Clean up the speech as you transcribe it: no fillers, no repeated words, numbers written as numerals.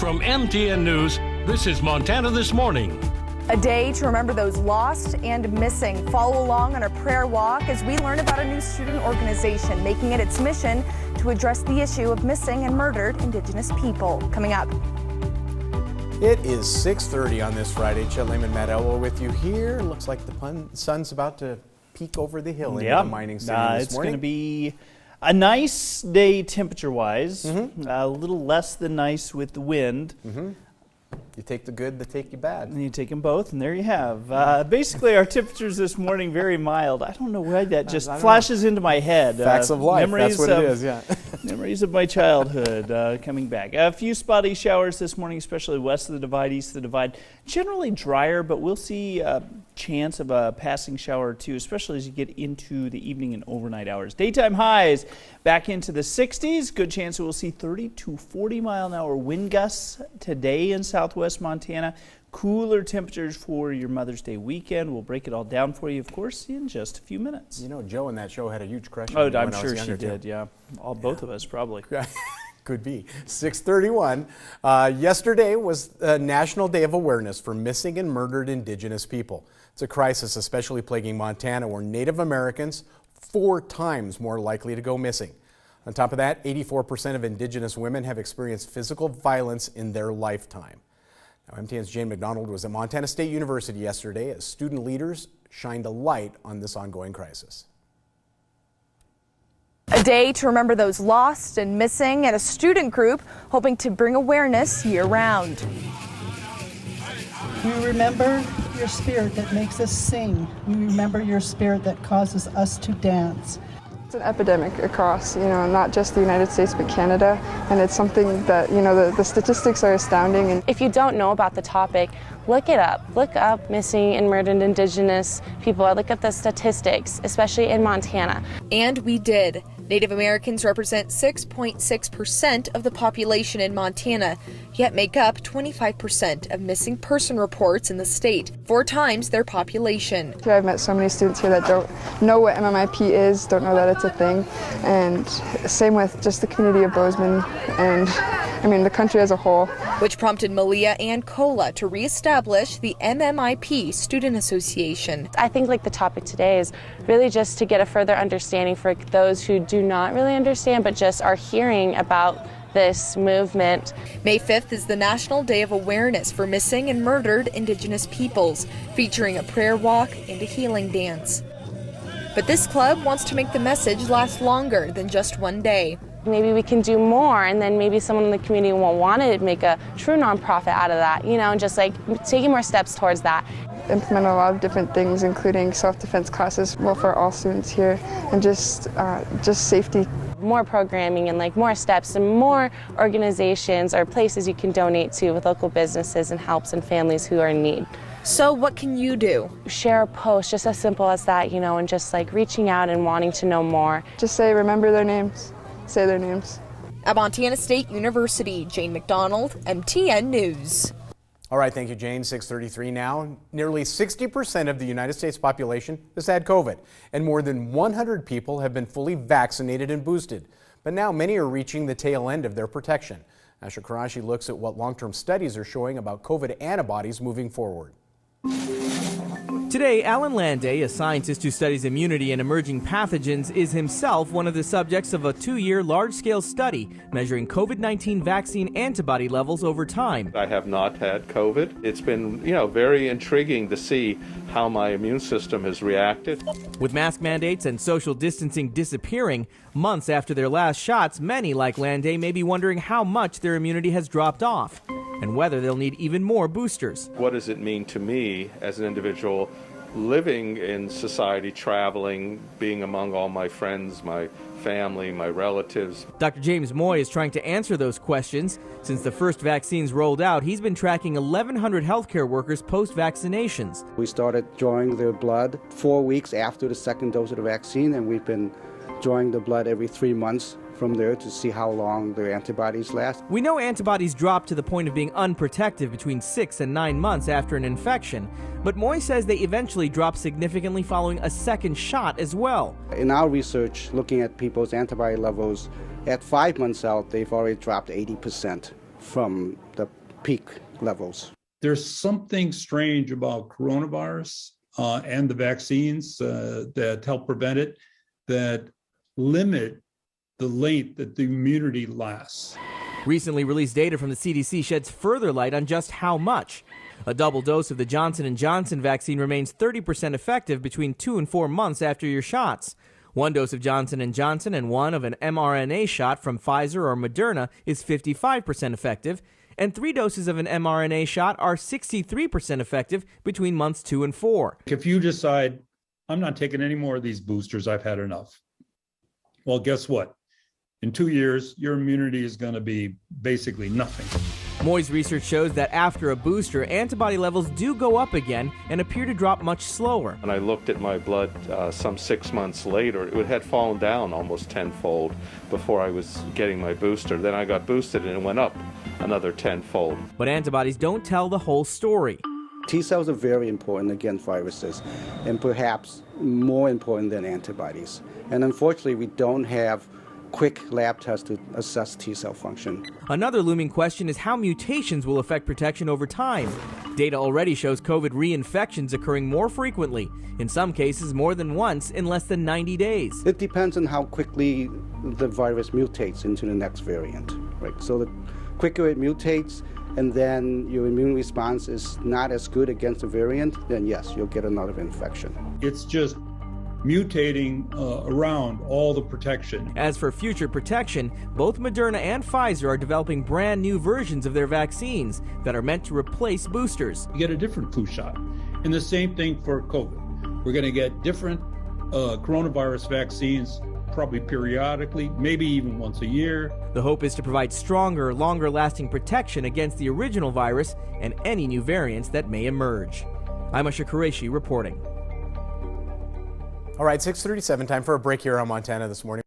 From MTN News, this is Montana This Morning. A day to remember those lost and missing. Follow along on a prayer walk as we learn about a new student organization making it its mission to address the issue of missing and murdered Indigenous people. Coming up. It is 6:30 on this Friday. Chet Lehman, Matt Elwell with you here. Looks like the sun's about to peek over the hill into the mining city this morning. It's going to be a nice day temperature-wise, a little less than nice with the wind. You take the good, they take you bad. And you take them both, and there you have. Basically, our temperatures this morning very mild. I don't know why that just flashes into my head. Facts of life, that's what it is, yeah. Memories of my childhood coming back. A few spotty showers this morning, especially west of the Divide, east of the Divide. Generally drier, but we'll see a chance of a passing shower or two, especially as you get into the evening and overnight hours. Daytime highs back into the 60s. Good chance that we'll see 30 to 40 mile an hour wind gusts today in southwest Montana. Cooler temperatures for your Mother's Day weekend. We'll break it all down for you, of course, in just a few minutes. You know, Joe in that show had a huge crush on me I'm when I sure was she younger, did, too. yeah. Both of us, probably. Could be. 6:31. Yesterday was National Day of Awareness for Missing and Murdered Indigenous People. It's a crisis especially plaguing Montana, where Native Americans 4 times more likely to go missing. On top of that, 84% of Indigenous women have experienced physical violence in their lifetime. Now, MTN's Jane McDonald was at Montana State University yesterday as student leaders shined a light on this ongoing crisis. A day to remember those lost and missing, and a student group hoping to bring awareness year-round. We remember your spirit that makes us sing. We remember your spirit that causes us to dance. It's an epidemic across, not just the United States, but Canada. And it's something that, the statistics are astounding. And if you don't know about the topic, look it up. Look up missing and murdered Indigenous people. Look up the statistics, especially in Montana. And we did. Native Americans represent 6.6% of the population in Montana, yet make up 25% of missing person reports in the state, 4 times their population. I've met so many students here that don't know what MMIP is, don't know that it's a thing. And same with just the community of Bozeman and, the country as a whole. Which prompted Malia and Cola to reestablish the MMIP Student Association. I think the topic today is really just to get a further understanding for those who do not really understand, but just are hearing about this movement. May 5th is the National Day of Awareness for Missing and Murdered Indigenous Peoples, featuring a prayer walk and a healing dance. But this club wants to make the message last longer than just one day. Maybe we can do more, and then maybe someone in the community will want to make a true nonprofit out of that, and just taking more steps towards that. Implement a lot of different things, including self-defense classes, for all students here, and just safety. More programming and more steps and more organizations or places you can donate to with local businesses and helps and families who are in need. So what can you do? Share a post, just as simple as that, and just reaching out and wanting to know more. Just remember their names, say their names. At Montana State University, Jane McDonald, MTN News. All right, thank you, Jane. 6:33 now. Nearly 60% of the United States population has had COVID, and more than 100 people have been fully vaccinated and boosted. But now many are reaching the tail end of their protection. Asher Karashi looks at what long-term studies are showing about COVID antibodies moving forward. Today, Alan Landay, a scientist who studies immunity and emerging pathogens, is himself one of the subjects of a 2-year large-scale study measuring COVID-19 vaccine antibody levels over time. I have not had COVID. It's been, very intriguing to see how my immune system has reacted. With mask mandates and social distancing disappearing, months after their last shots, many like Landay may be wondering how much their immunity has dropped off and whether they'll need even more boosters. What does it mean to me as an individual living in society, traveling, being among all my friends, my family, my relatives? Dr. James Moy is trying to answer those questions. Since the first vaccines rolled out, he's been tracking 1,100 healthcare workers post-vaccinations. We started drawing their blood 4 weeks after the second dose of the vaccine, and we've been drawing the blood every 3 months from there to see how long their antibodies last. We know antibodies drop to the point of being unprotective between 6 and 9 months after an infection, but Moy says they eventually drop significantly following a second shot as well. In our research, looking at people's antibody levels, at 5 months out, they've already dropped 80% from the peak levels. There's something strange about coronavirus and the vaccines that help prevent it, that limit the length that the immunity lasts. Recently released data from the CDC sheds further light on just how much. A double dose of the Johnson & Johnson vaccine remains 30% effective between 2 and 4 months after your shots. One dose of Johnson & Johnson and one of an mRNA shot from Pfizer or Moderna is 55% effective, and 3 doses of an mRNA shot are 63% effective between months 2 and 4. If you decide, I'm not taking any more of these boosters, I've had enough. Well, guess what? In 2 years, your immunity is going to be basically nothing. Moy's research shows that after a booster, antibody levels do go up again and appear to drop much slower. When I looked at my blood some 6 months later, it had fallen down almost tenfold before I was getting my booster. Then I got boosted and it went up another tenfold. But antibodies don't tell the whole story. T cells are very important against viruses, and perhaps more important than antibodies. And unfortunately, we don't have quick lab tests to assess T cell function. Another looming question is how mutations will affect protection over time. Data already shows COVID reinfections occurring more frequently, in some cases more than once in less than 90 days. It depends on how quickly the virus mutates into the next variant, right? So the quicker it mutates and then your immune response is not as good against the variant, then yes, you'll get another infection. It's just mutating around all the protection. As for future protection, both Moderna and Pfizer are developing brand new versions of their vaccines that are meant to replace boosters. You get a different flu shot. And the same thing for COVID. We're going to get different coronavirus vaccines probably periodically, maybe even once a year. The hope is to provide stronger, longer-lasting protection against the original virus and any new variants that may emerge. I'm Asha Qureshi reporting. All right, 6:37, time for a break here on Montana This Morning.